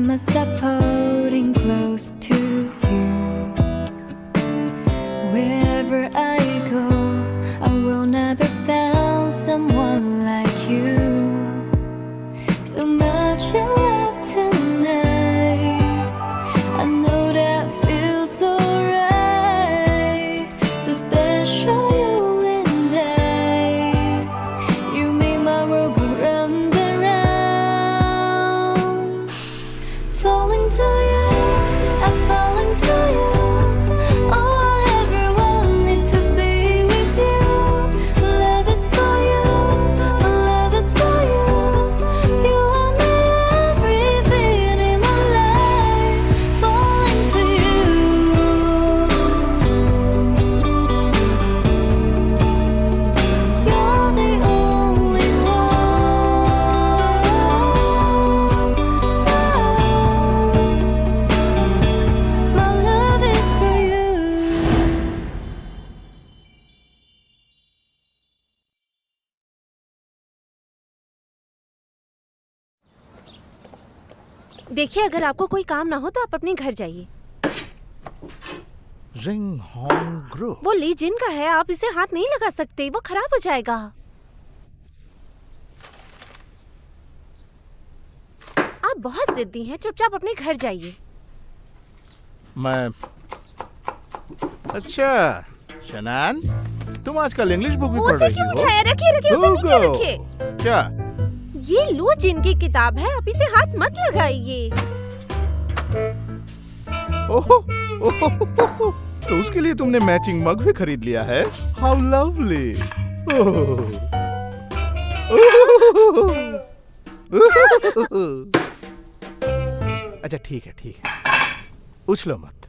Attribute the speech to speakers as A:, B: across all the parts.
A: myself holding close to you. Wherever I go, I will never find someone like you. So much in love tonight, I know that feels so right. So special, you and I. You made my world go round and round. Falling to you, I'm falling to you. All I ever wanted to be with you. Love is for you, my love is for you. You are my everything in my life. Falling to you. You're the only one. My love is for you.
B: देखिए, अगर आपको कोई काम ना हो तो आप अपने घर जाइए।
C: जिंग होंग ग्रुप।
B: वो ली जिन का है, आप इसे हाथ नहीं लगा सकते, वो खराब हो जाएगा। आप बहुत जिद्दी हैं, चुपचाप अपने घर जाइए।
C: मैं अच्छा शनान, तुम आजकल इंग्लिश बुक भी पढ़
B: उसे
C: रही
B: क्यों
C: हो?
B: उठाया? रखिए रखिए, उसे नीचे
C: Hugo!
B: रखिए।
C: क्या?
B: ये लू जिन की किताब है, आप इसे हाथ मत लगाइए।
C: ओहो, ओहो, तो उसके लिए तुमने मैचिंग मग भी खरीद लिया है? How lovely. अच्छा ठीक है ठीक है, उछलो मत।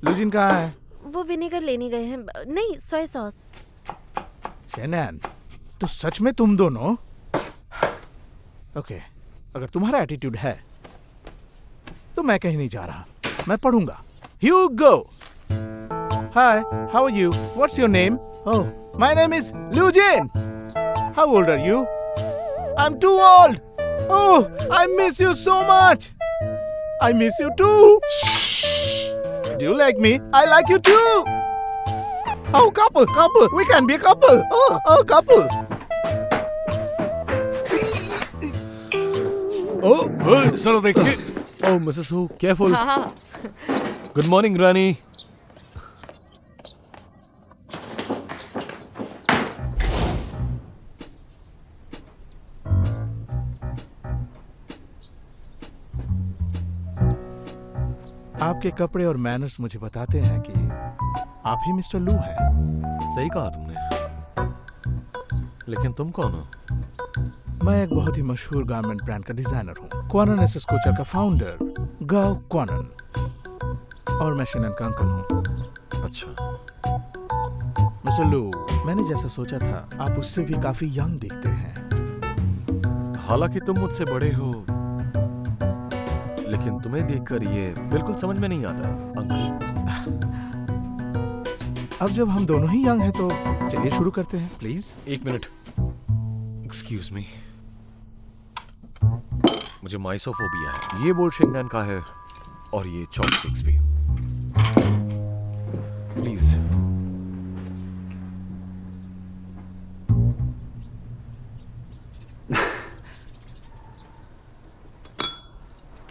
C: लुजिन कहाँ है?
B: वो विनेगर लेने गए हैं। नहीं, सोया सॉस।
C: शनान, तो सच में तुम दोनों? ओके, अगर तुम्हारा एटीट्यूड है तो मैं कहीं नहीं जा रहा, मैं पढ़ूंगा। Hugo! Hi, how are you? What's your name? Oh, my name is Liu Jin. How old are you? I'm too old. Oh, I miss you so much. I miss you too. Do you like me? I like you too. Oh, couple. We can be a couple. Oh, couple.
D: Oh, चलो देखिए। Oh, Mrs. Hu, careful. Good morning, Rani.
C: आपके कपड़े और manners मुझे बताते हैं कि आप ही मिस्टर लू हैं।
D: सही कहा तुमने। लेकिन तुम कौन हो?
C: मैं एक बहुत ही मशहूर गारमेंट ब्रांड का डिजाइनर हूँ, क्वानन एसएस कोचर का फाउंडर गाओ क्वानन, और मैं शनान का अंकल हूँ।
D: अच्छा,
C: मिस्टर लू, मैंने जैसा सोचा था आप उससे भी काफी यंग दिखते हैं।
D: हालांकि तुम मुझसे बड़े हो, लेकिन तुम्हें देखकर ये बिल्कुल समझ में नहीं आता, अंकल।
C: अब जब हम दोनों ही यंग हैं तो चलिए शुरू करते हैं, प्लीज।
D: एक मिनट, एक्सक्यूज मी। मुझे माइसोफोबिया है। ये बोल शेंगनान का है और ये चॉपस्टिक्स भी। Please.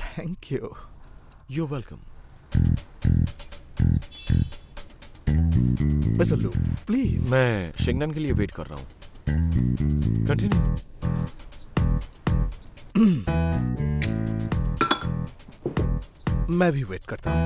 C: Thank you.
D: You welcome.
C: Mister लू, प्लीज।
D: मैं शेंगनान के लिए वेट कर रहा हूँ। कंटिन्यू।
C: मैं भी वेट करता हूँ।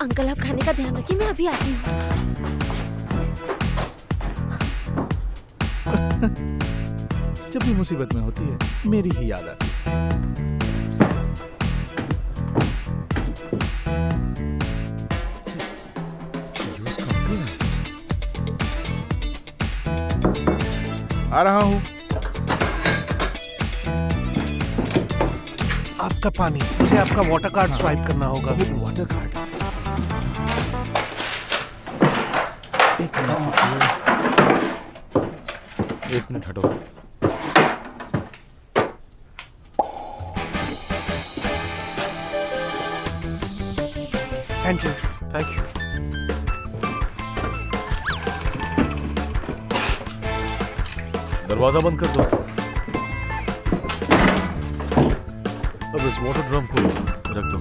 B: अंकल, आप खाने का ध्यान रखिए, मैं अभी आती हूँ।
C: जब भी मुसीबत में होती है मेरी ही याद आती है। आ रहा हूं।
D: आप
E: आपका पानी, मुझे आपका वाटर कार्ड स्वाइप करना होगा।
C: वाटर कार्ड, एक मिनट,
D: एक मिनट हटो।
E: Thank you.
D: Thank you. दरवाजा बंद कर दो। अब इस वाटर ड्रम को रख दो।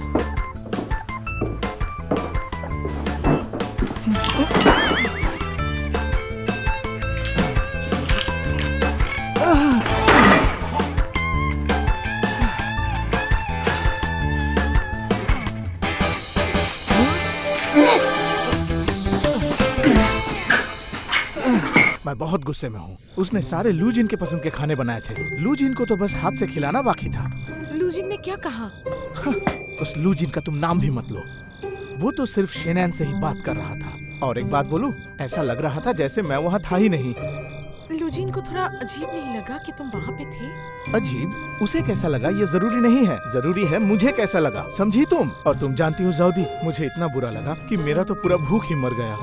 C: मैं बहुत गुस्से में हूँ। उसने सारे लूजिन के पसंद के खाने बनाए थे। लूजिन को तो बस हाथ से खिलाना बाकी था।
B: लूजिन ने क्या कहा?
C: उस लूजिन का तुम नाम भी मत लो। वो तो सिर्फ शेनैन से ही बात कर रहा था। और एक बात बोलूं, ऐसा लग रहा था जैसे मैं वहाँ था ही नहीं।
B: लूजिन को थोड़ा अजीब नहीं लगा कि तुम वहाँ पे थे?
C: अजीब? उसे कैसा लगा ये जरूरी नहीं है, जरूरी है मुझे कैसा लगा, समझी तुम? और तुम जानती हो जाउदी, मुझे इतना बुरा लगा कि मेरा तो पूरा भूख ही मर गया।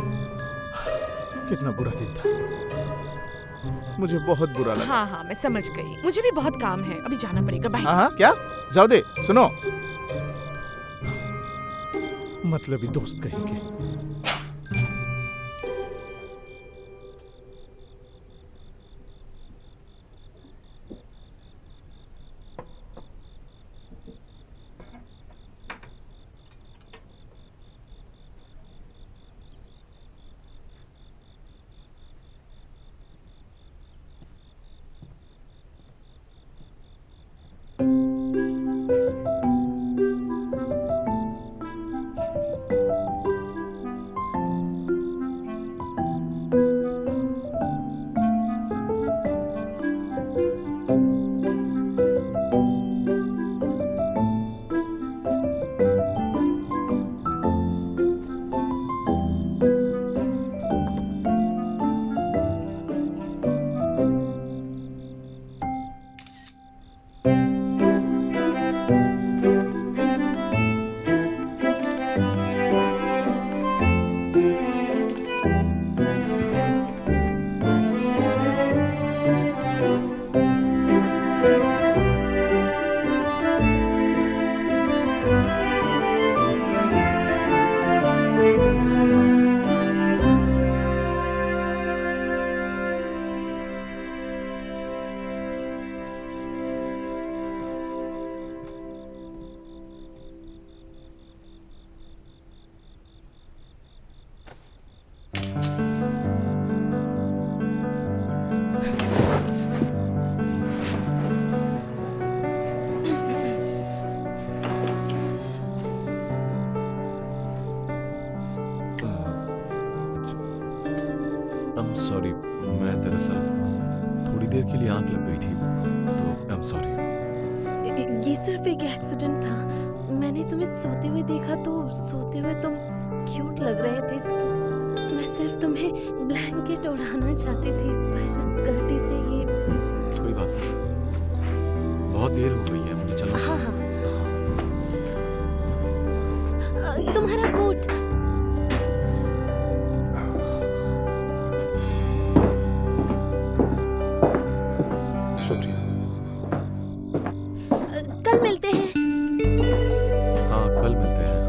C: कितना बुरा दिन था, मुझे बहुत बुरा लगा।
B: हाँ हाँ, मैं समझ गई। मुझे भी बहुत काम है, अभी जाना पड़ेगा। बाय।
C: हाँ, क्या? जाउदे सुनो, मतलबी दोस्त कहेंगे।
D: सॉरी, मैं दरअसल थोड़ी देर के लिए आंख लग गई थी, तो आई एम सॉरी।
B: ये सिर्फ एक एक्सीडेंट था। मैंने तुम्हें सोते हुए देखा तो सोते हुए तुम क्यूट लग रहे थे, तो मैं सिर्फ तुम्हें ब्लैंकेट उड़ाना चाहती थी, पर गलती से ये।
D: कोई बात नहीं, बहुत देर हो गई है, मुझे चलना।
B: हाँ हाँ। तुम्हारा कोट।
D: शुक्रिया।
B: कल मिलते हैं।
D: हाँ, कल मिलते हैं।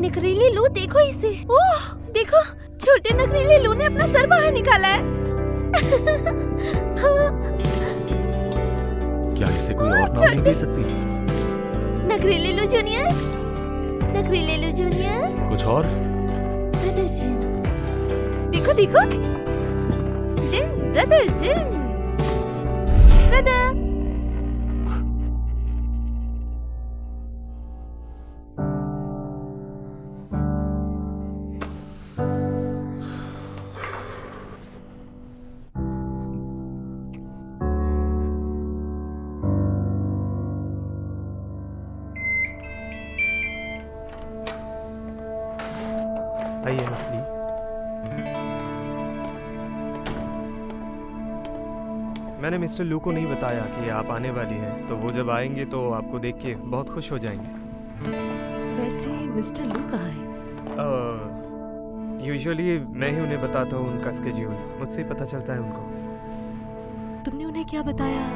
B: नखरीली लू, देखो इसे। ओह देखो, छोटे नखरीली लू ने अपना सर बाहर निकाला है।
D: क्या इसे कोई और नाम नहीं दे सकती?
B: नखरीली लू जूनियर, नखरीली लू जूनियर।
D: कुछ और?
B: ब्रदर जिन, देखो देखो, जिन ब्रदर, जिन ब्रदर।
F: आइए मछली। मैंने मिस्टर लू को नहीं बताया कि आप आने वाली हैं, तो वो जब आएंगे तो आपको देख के बहुत खुश हो जाएंगे।
B: वैसे मिस्टर लू कहाँ है?
F: यूजुअली मैं ही उन्हें बताता हूँ उनका स्केड्यूल, मुझसे ही पता चलता है उनको।
B: तुमने उन्हें क्या बताया?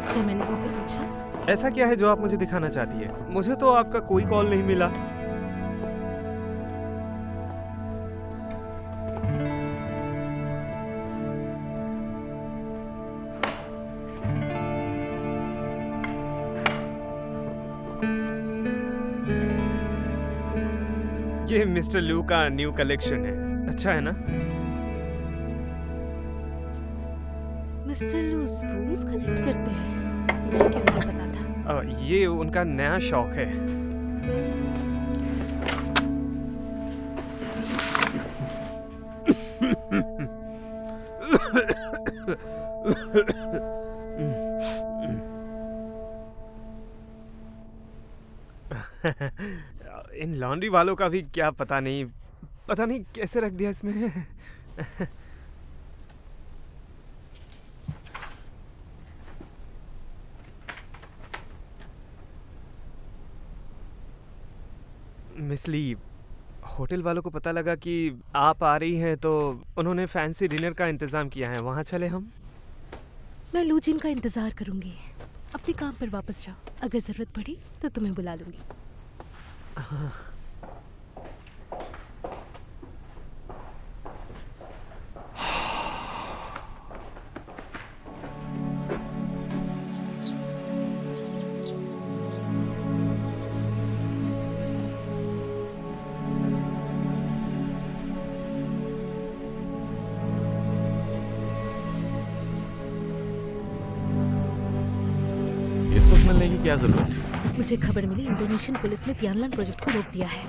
B: क्या मैंने तुमसे पूछा?
F: ऐसा क्या है जो आप मुझे दिखाना चाहती है? मुझे तो आपका कोई कॉल नहीं मिला। ये मिस्टर लू का न्यू कलेक्शन है, अच्छा है ना?
B: मिस्टर लू स्पून्स कलेक्ट करते हैं, मुझे क्यों नहीं पता था?
F: ये उनका नया शौक है। इन लॉन्ड्री वालों का भी क्या पता नहीं कैसे रख दिया इसमें। मिस ली, होटल वालों को पता लगा कि आप आ रही हैं तो उन्होंने फैंसी डिनर का इंतजाम किया है। वहाँ चले हम?
B: मैं लूजिन का इंतजार करूंगी। अपने काम पर वापस जाओ, अगर जरूरत पड़ी तो तुम्हें बुला लूंगी।
D: इस वक्त मिलने की क्या जरूरत थी?
B: मुझे खबर मिली इंडोनेशियन पुलिस ने तियानलान प्रोजेक्ट को रोक दिया है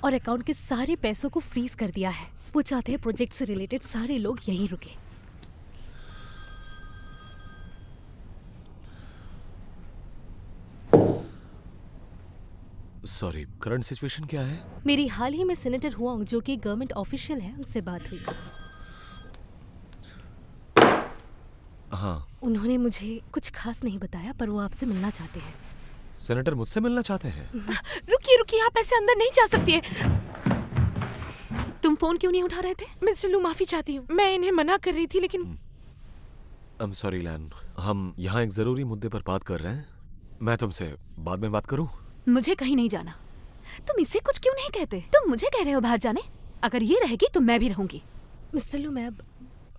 B: और अकाउंट के सारे पैसों को फ्रीज कर दिया है। वो चाहते हैं प्रोजेक्ट से रिलेटेड सारे लोग यहीं रुके।
D: सॉरी, करंट सिचुएशन क्या है?
B: मेरी हाल ही में सेनेटर हुआंग, जो कि गवर्नमेंट ऑफिशियल है, उनसे बात हुई।
D: हाँ,
B: उन्होंने मुझे कुछ खास नहीं बताया, पर वो आपसे मिलना चाहते हैं।
D: सेनेटर मुझसे मिलना चाहते हैं?
B: रुकिए रुकिए, आप ऐसे अंदर नहीं जा सकती है। तुम फोन क्यों नहीं उठा रहे थे?
G: मिस्टर लू, माफी चाहती हूँ, मैं इन्हें मना कर रही थी लेकिन
D: आई एम सॉरी लैन, हम यहाँ एक जरूरी मुद्दे पर बात कर रहे हैं। मैं तुमसे बाद में बात करूँ?
G: मुझे कहीं नहीं जाना। तुम इसे कुछ क्यों नहीं कहते? तुम मुझे कह रहे हो बाहर जाने? अगर ये रहेगी तो मैं भी रहूंगी।
B: मिस्टर लू, मैं अब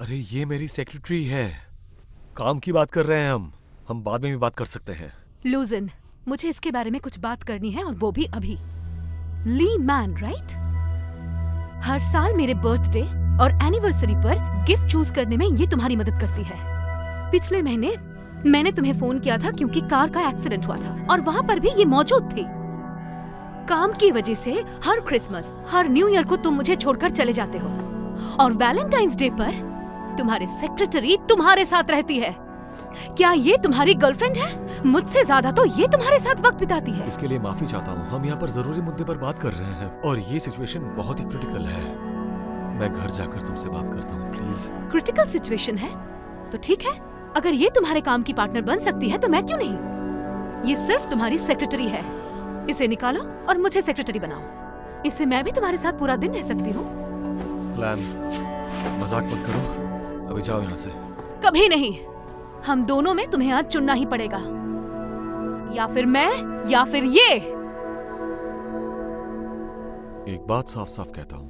D: अरे ये मेरी सेक्रेटरी है, काम की बात कर रहे हैं हम बाद में भी बात कर सकते हैं।
G: लूजन, मुझे इसके बारे में कुछ बात करनी है और वो भी अभी। ली मैन, राइट? हर साल मेरे बर्थडे और एनिवर्सरी पर गिफ्ट चूज करने में ये तुम्हारी मदद करती है। पिछले महीने मैंने तुम्हें फोन किया था क्योंकि कार का एक्सीडेंट हुआ था और वहाँ पर भी ये मौजूद थी। काम की वजह से हर क्रिसमस, हर न्यू ईयर को तुम मुझे छोड़कर चले जाते हो और वैलेंटाइंस डे पर तुम्हारे सेक्रेटरी तुम्हारे साथ रहती है। क्या ये तुम्हारी गर्लफ्रेंड है? मुझसे ज्यादा तो ये तुम्हारे साथ वक्त बिताती है।
D: इसके लिए माफी चाहता हूँ, हम यहाँ पर जरूरी मुद्दे पर बात कर रहे हैं और ये सिचुएशन बहुत ही क्रिटिकल है। मैं घर जाकर तुमसे बात करता हूँ, प्लीज।
G: क्रिटिकल सिचुएशन है तो ठीक है, अगर ये तुम्हारे काम की पार्टनर बन सकती है तो मैं क्यों नहीं? ये सिर्फ तुम्हारी सेक्रेटरी है, इसे निकालो और मुझे सेक्रेटरी बनाओ। इससे मैं भी तुम्हारे साथ पूरा दिन रह सकती हूँ।
D: लैन, मजाक मत करो, अभी जाओ यहाँ से।
G: कभी नहीं। हम दोनों में तुम्हें आज चुनना ही पड़ेगा, या फिर मैं या फिर ये।
D: एक बात साफ साफ कहता हूं,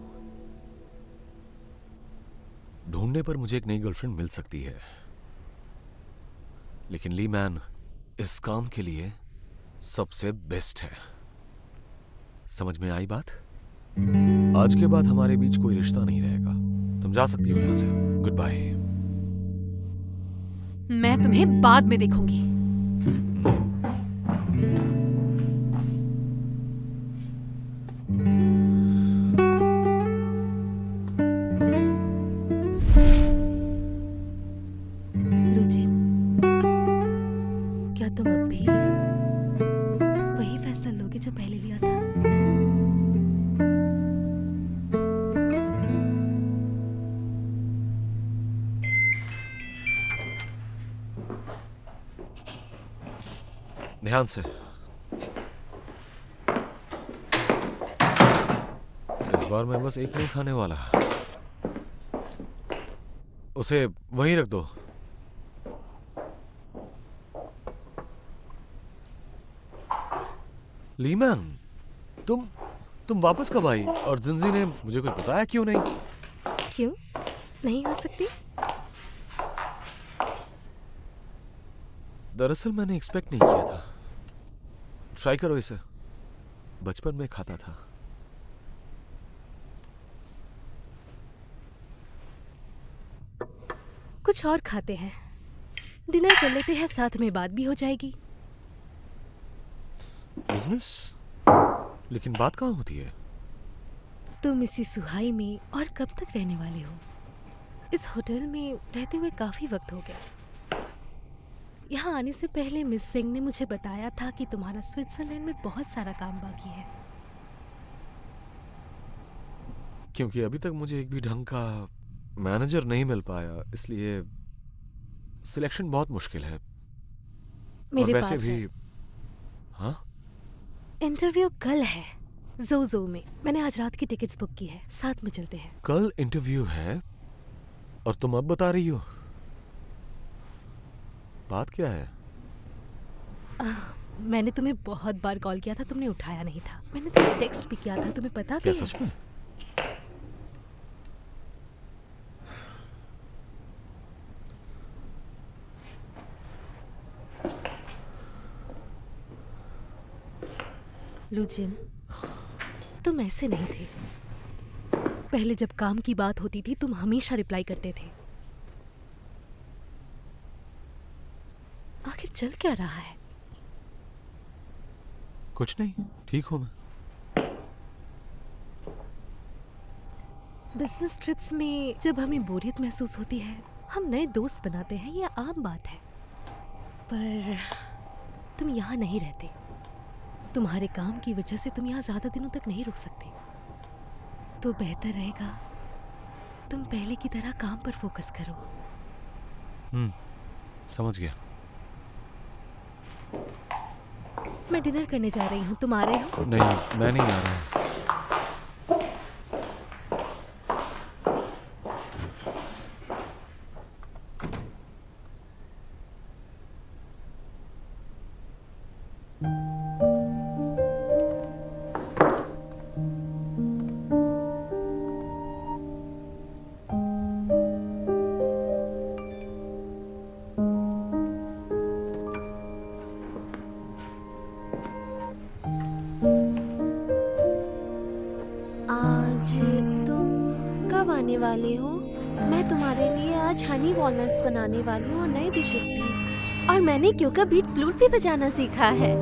D: ढूंढने पर मुझे एक नई गर्लफ्रेंड मिल सकती है, लेकिन ली मैन इस काम के लिए सबसे बेस्ट है। समझ में आई बात? आज के बाद हमारे बीच कोई रिश्ता नहीं रहेगा। तुम जा सकती हो यहां से। Goodbye.
G: मैं तुम्हें बाद में देखूंगी।
B: लुजिन, क्या तुम अब भी वही फैसला लोगे जो पहले लिया था?
D: ध्यान से। इस बार मैं बस एक नहीं खाने वाला। उसे वहीं रख दो। लीमैन, तुम वापस कब आई? और जिंजी ने मुझे कुछ बताया क्यों नहीं?
B: क्यों नहीं आ सकती?
D: दरअसल मैंने एक्सपेक्ट नहीं किया था। ट्राई करो इसे। बचपन में खाता था।
B: कुछ और खाते हैं, डिनर कर लेते हैं, साथ में बात भी हो जाएगी।
D: बिजनेस? लेकिन बात कहाँ होती है?
B: तुम इसी सुहाई में और कब तक रहने वाले हो? इस होटल में रहते हुए काफी वक्त हो गया। यहाँ आने से पहले मिस सिंह ने मुझे बताया था कि तुम्हारा स्विट्जरलैंड में बहुत सारा काम बाकी है।
D: क्योंकि अभी तक मुझे एक भी ढंग का मैनेजर नहीं मिल पाया, इसलिए सिलेक्शन बहुत मुश्किल है।
B: मेरे
D: और वैसे
B: पास
D: भी
B: है।
D: हाँ,
B: इंटरव्यू कल है ज़ो में। मैंने आज रात की टिकट्स बुक की है, साथ में चलते हैं।
D: कल इंटरव्यू है और तुम अब बता रही हो? बात क्या है?
B: मैंने तुम्हें बहुत बार कॉल किया था, तुमने उठाया नहीं था। मैंने तुम्हें टेक्स्ट भी किया था, तुम्हें पता
D: क्या
B: भी है?
D: सच में?
B: लुजिन, तुम ऐसे नहीं थे। पहले जब काम की बात होती थी तुम हमेशा रिप्लाई करते थे। आखिर चल क्या रहा है?
D: कुछ नहीं, ठीक हूं मैं।
B: बिजनेस ट्रिप्स में जब हमें बोरियत महसूस होती है, हम नए दोस्त बनाते हैं, ये आम बात है। पर तुम यहाँ नहीं रहते। तुम्हारे काम की वजह से तुम यहाँ ज्यादा दिनों तक नहीं रुक सकते। तो बेहतर रहेगा तुम पहले की तरह काम पर फोकस करो।
D: समझ गया।
B: मैं डिनर करने जा रही हूँ, तुम आ रहे हो?
D: नहीं, मैं नहीं आ रहा।
B: आज तुम कब आने वाले हो? मैं तुम्हारे लिए आज हनी वॉलनट्स बनाने वाली हूँ और नए डिशेस भी। और मैंने क्योंकि बीट फ्लूट भी बजाना सीखा है।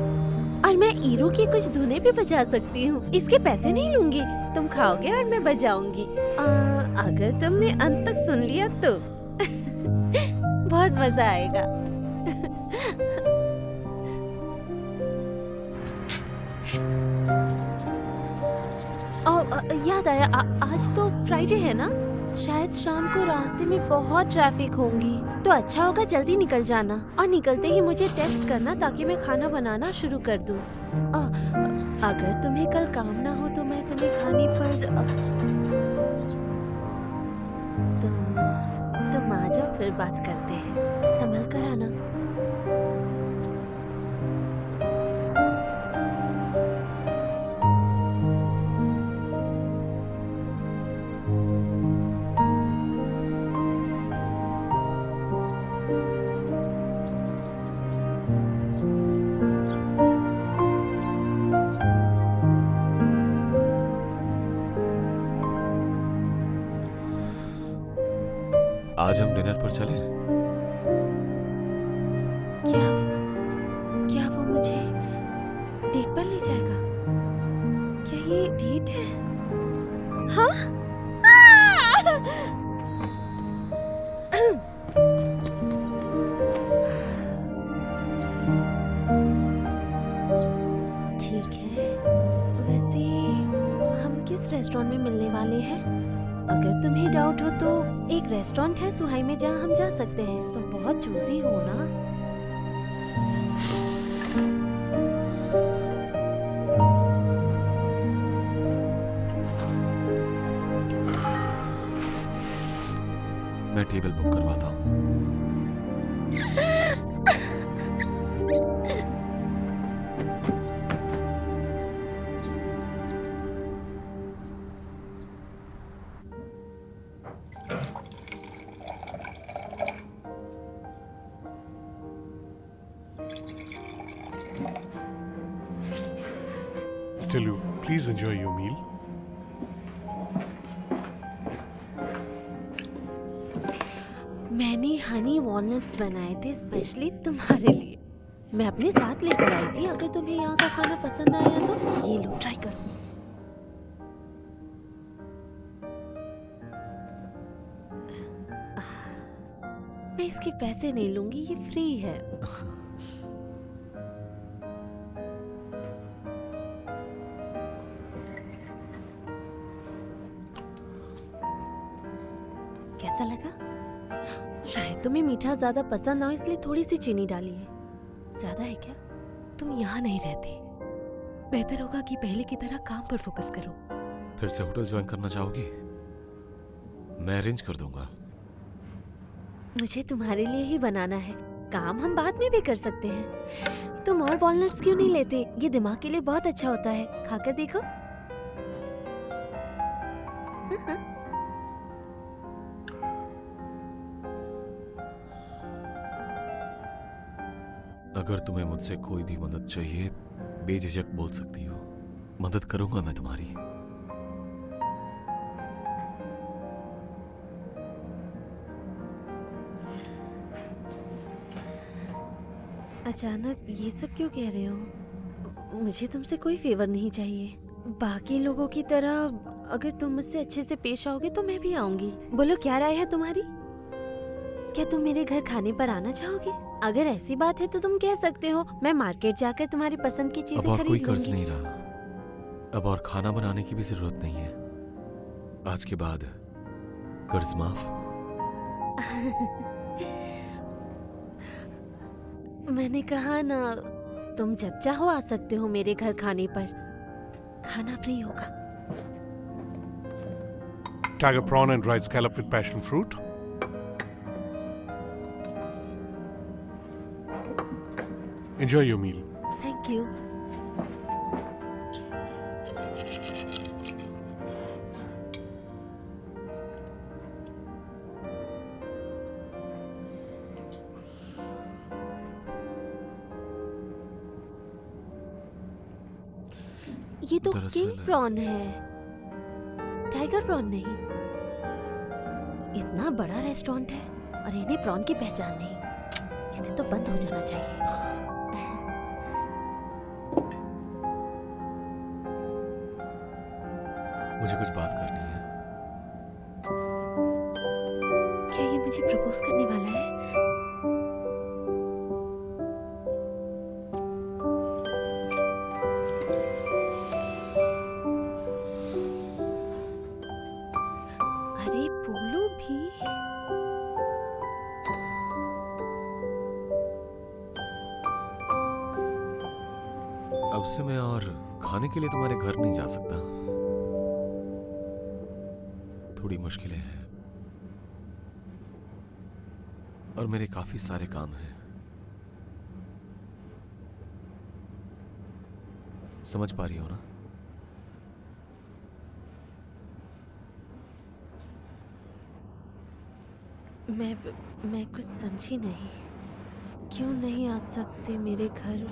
B: और मैं ईरू की कुछ धुनें भी बजा सकती हूँ। इसके पैसे नहीं लूंगी, तुम खाओगे और मैं बजाऊंगी। अगर तुमने अंत तक सुन लिया तो बहुत मजा आएगा। याद आया, आज तो फ्राइडे है ना? शायद शाम को रास्ते में बहुत ट्रैफिक होंगी, तो अच्छा होगा जल्दी निकल जाना। और निकलते ही मुझे टेक्स्ट करना ताकि मैं खाना बनाना शुरू कर दूं। अगर तुम्हें कल काम ना हो तो मैं तुम्हें खाने पर तुम आ जाओ, फिर बात करते हैं। संभल कर आना।
D: आज हम डिनर पर चलें?
B: क्या क्या वो मुझे डेट पर ले जाएगा? क्या ये डेट है? हाँ? ठीक है। वैसे हम किस रेस्टोरेंट में मिलने वाले हैं? अगर तुम्हें डाउट हो तो एक रेस्टोरेंट है सुहाई में जहाँ हम जा सकते हैं। तुम बहुत चूजी हो ना।
D: मैं टेबल बुक करवाता हूँ।
H: Still, you please enjoy your meal.
B: मैंने हनी वॉलनट्स बनाए थे स्पेशली तुम्हारे लिए। मैं अपने साथ लेकर आई थी। अगर तुम्हें यहाँ का खाना पसंद आया तो ये लो, ट्राई करो। मैं इसके पैसे नहीं लूंगी, ये फ्री है। कैसा लगा? शायद तुम्हें मीठा ज्यादा पसंद ना हो इसलिए थोड़ी सी चीनी डाली है। ज्यादा है क्या? तुम यहाँ नहीं रहते। बेहतर होगा कि पहले की तरह काम पर फोकस करो।
D: फिर से होटल ज्वाइन करना चाहोगी? मैं अरेंज कर दूंगा।
B: मुझे तुम्हारे लिए ही बनाना है। काम हम बाद में भी कर सकते हैं। तुम और वॉलनट्स क्यों नहीं लेते? ये दिमाग के लिए बहुत अच्छा होता है। खाकर देखो।
D: अगर तुम्हें मुझसे कोई भी मदद चाहिए, बेझिझक बोल सकती हो। मदद करूंगा मैं तुम्हारी।
B: अचानक ये सब क्यों कह रहे हो? मुझे तुमसे कोई फेवर नहीं चाहिए। बाकी लोगों की तरह अगर तुम मुझसे अच्छे से पेश आओगे तो मैं भी आऊंगी। बोलो, क्या राय है तुम्हारी? क्या तुम मेरे घर खाने पर आना चाहोगे? अगर ऐसी बात है तो तुम कह सकते हो। मैं मार्केट जाकर तुम्हारी पसंद की
D: अब
B: चीजें
D: और कोई
B: खरीद
D: कर्ज
B: लूंगी।
D: नहीं रहा। अब और खाना बनाने की भी जरूरत नहीं है। आज के बाद कर्ज माफ।
B: मैंने कहा ना, तुम जब चाहो आ सकते हो मेरे घर खाने पर। खाना फ्री होगा।
H: Tiger prawn and dried scallop with passion fruit. Enjoy your meal.
B: Thank you. ये तो
D: दरअसल-
B: किंग प्रॉन है, टाइगर प्रॉन नहीं। इतना बड़ा रेस्टोरेंट है और इन्हें प्रॉन की पहचान नहीं। इसे तो बंद हो जाना चाहिए।
D: मुझे कुछ बात करनी है।
B: क्या ये मुझे प्रपोज करने वाला है? अरे बोलो भी।
D: अब से मैं और खाने के लिए तुम्हारे घर नहीं जा सकता। थोड़ी मुश्किलें हैं और मेरे काफी सारे काम हैं। समझ पा रही हो ना?
B: मैं कुछ समझी नहीं। क्यों नहीं आ सकते मेरे घर?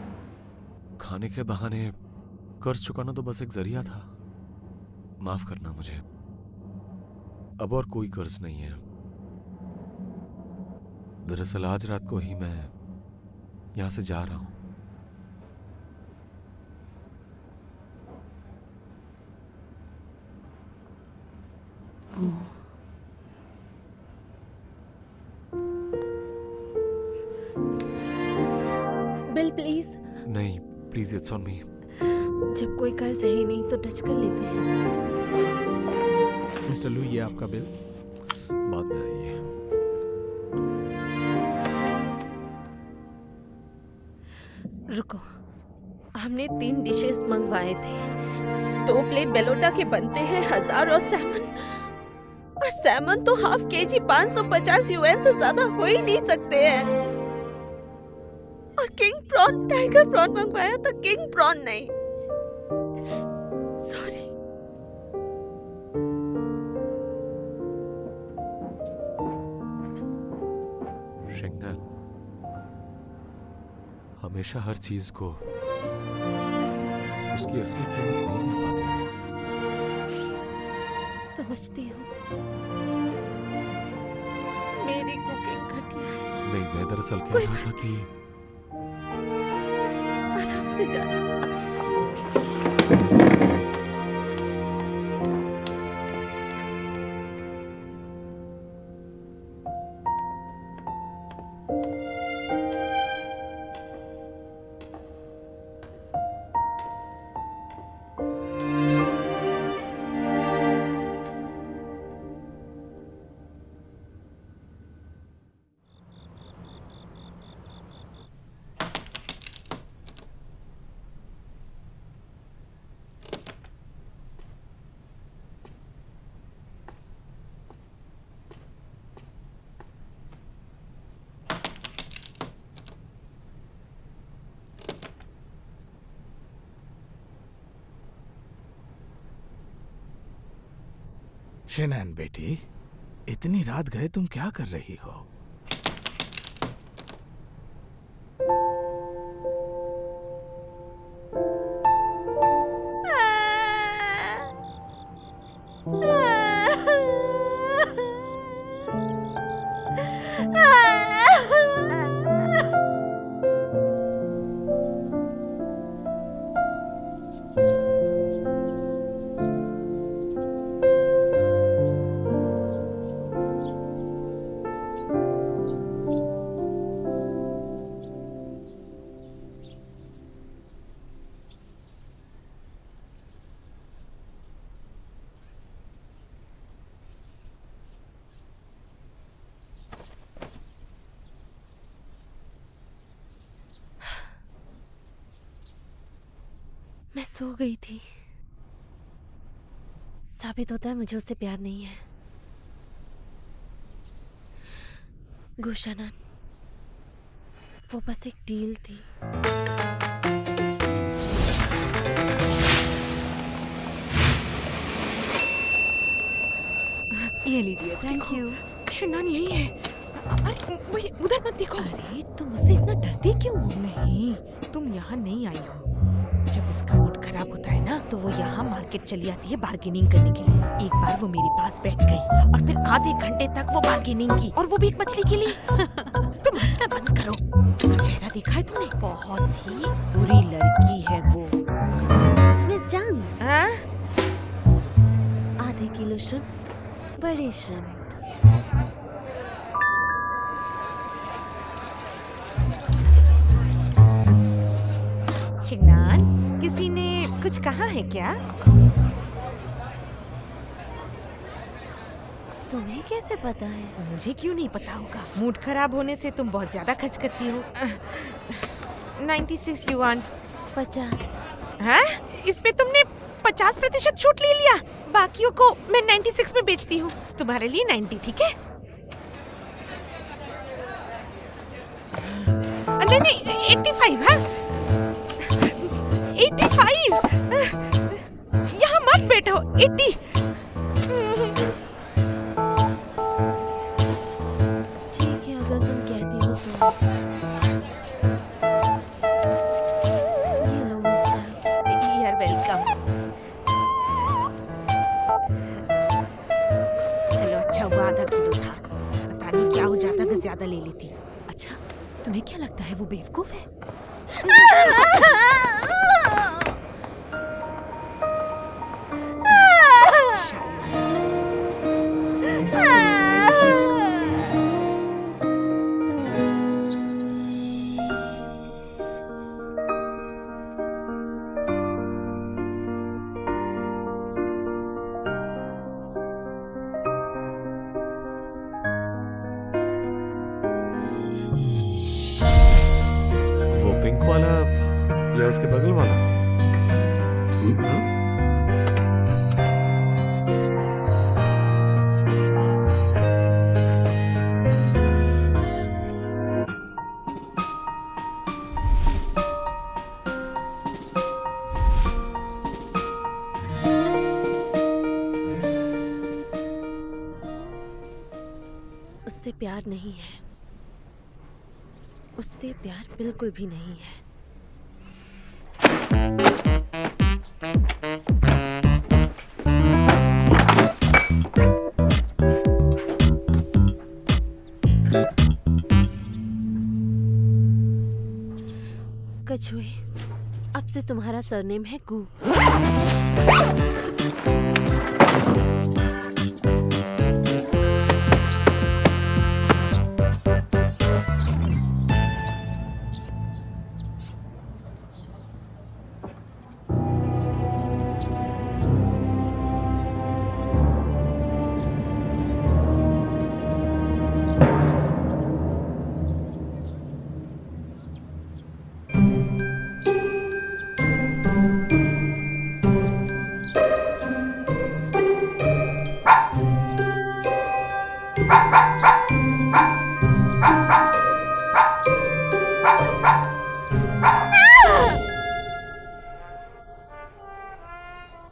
D: खाने के बहाने कर्ज चुकाना तो बस एक जरिया था। माफ करना मुझे। अब और कोई कर्ज नहीं है। दरअसल आज रात को ही मैं यहां से जा रहा हूं।
B: Bill please.
D: नहीं प्लीज, इट्स ऑन मी।
B: जब कोई कर्ज है ही नहीं तो टच कर लेते हैं।
C: मिस्टर लू, ये आपका बिल।
D: बाद में आइए।
B: रुको, हमने 3 डिशेस मंगवाए थे। 2 प्लेट बेलोटा के बनते हैं 1000 और सैमन। और सैमन तो हाफ केजी 550 UN से ज्यादा हो ही नहीं सकते हैं। और किंग प्रॉन, टाइगर प्रॉन मंगवाया था, किंग प्रॉन नहीं। सॉरी।
D: शेंगनान, हमेशा हर चीज को उसकी असली कीमत नहीं मिल पाती है।
B: समझती हूँ, मेरी कुकिंग घटिया है।
D: नहीं, मैं दरअसल कह
B: कोई
D: रहा था कि
B: आराम से जाना।
C: शेनैन बेटी, इतनी रात गए तुम क्या कर रही हो?
B: मैं सो गई थी। साबित होता है मुझे उससे प्यार नहीं है। गुशानन, वो बस एक डील थी।
G: ये लीजिए, थैंक यू।
I: शनान यही है। अरे वही उधर मत देखो।
G: अरे तुम मुझसे इतना डरती क्यों हो?
I: नहीं, तुम यहाँ नहीं आई हो। जब उसका मूड खराब होता है ना, तो वो यहाँ मार्केट चली आती है बार्गेनिंग करने के लिए। एक बार वो मेरे पास बैठ गई और फिर आधे घंटे तक वो बार्गेनिंग की, और वो भी एक मछली के लिए। तुम हंसना बंद करो। उसका चेहरा देखा है तुमने? बहुत ही बुरी लड़की है वो।
B: मिस जांग,
I: हाँ?
B: आधे किलो श्रिम्प, बड़े श्रिम्प।
I: शिगनान, किसी ने कुछ कहा है क्या?
B: तुम्हें कैसे पता है?
I: मुझे क्यों नहीं पता होगा? मूड खराब होने से तुम बहुत ज्यादा खर्च करती हो। 96 युआन।
B: 50।
I: हाँ? इसमें तुमने 50% छूट ले लिया। बाकियों को मैं 96 में बेचती हूँ। तुम्हारे लिए 90, ठीक है? नहीं, 85। हाँ, 85। यहाँ मत बैठो। 80।
B: ठीक है, अगर तुम कहती हो तो। ये लो miss Zhang.
I: You are welcome. चलो, अच्छा हुआ आधा किलो था। पता नहीं क्या हो जाता अगर ज्यादा ले लेती।
G: तुम्हें क्या लगता है वो बेवकूफ है?
D: वो पिंक वाला या उसके बगल वाला?
B: उससे प्यार नहीं है, उससे प्यार बिल्कुल भी नहीं है। कछुए, अब से तुम्हारा सरनेम है गू।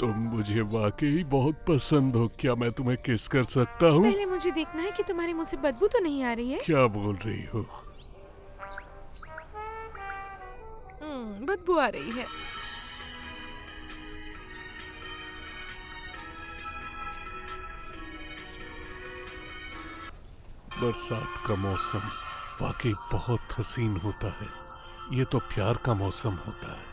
H: तुम मुझे वाकई बहुत पसंद हो। क्या मैं तुम्हें किस कर सकता हूँ?
I: पहले मुझे देखना है कि तुम्हारे मुंह से बदबू तो नहीं आ रही है।
H: क्या बोल रही हो?
I: बदबू आ रही है।
H: बरसात का मौसम वाकई बहुत हसीन होता है। ये तो प्यार का मौसम होता है।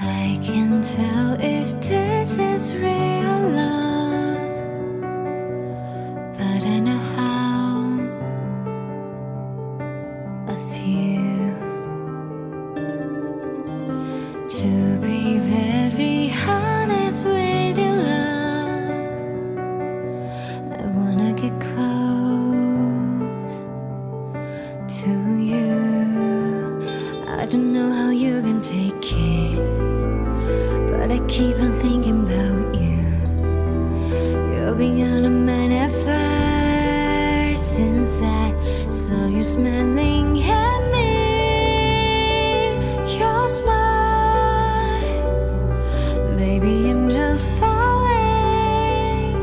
A: I can tell if this is real love, but I know how I feel. To be very honest with you, love, I wanna get close to you. I don't know how you can take it, but I keep on thinking about you. You've been on my mind ever since I saw you smiling at me. Your smile, baby, I'm just falling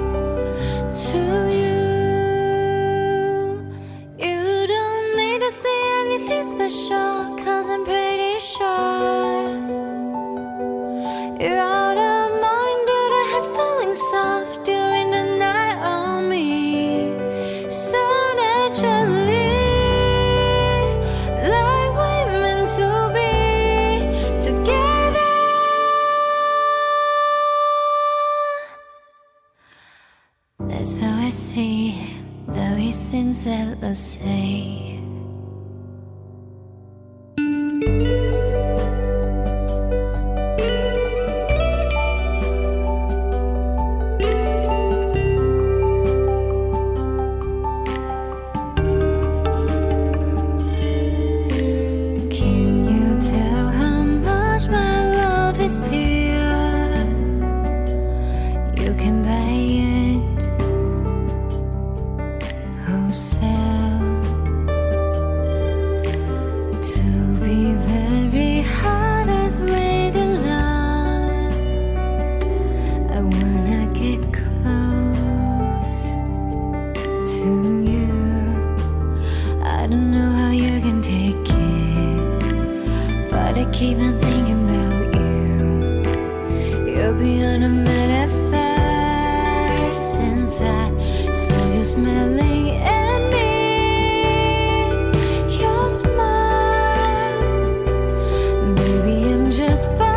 A: to you. You don't need to say anything special, 'cause I'm pretty sure you're out of morning dew that has falling soft during the night on me. So naturally, like we're meant to be together. That's how I see it, though he seems endlessly. Can you tell how much my love is pure? You can buy it wholesale. keep on thinking about you. You're beyond a metaphor since I saw you smiling at me. Your smile, baby, I'm just fine.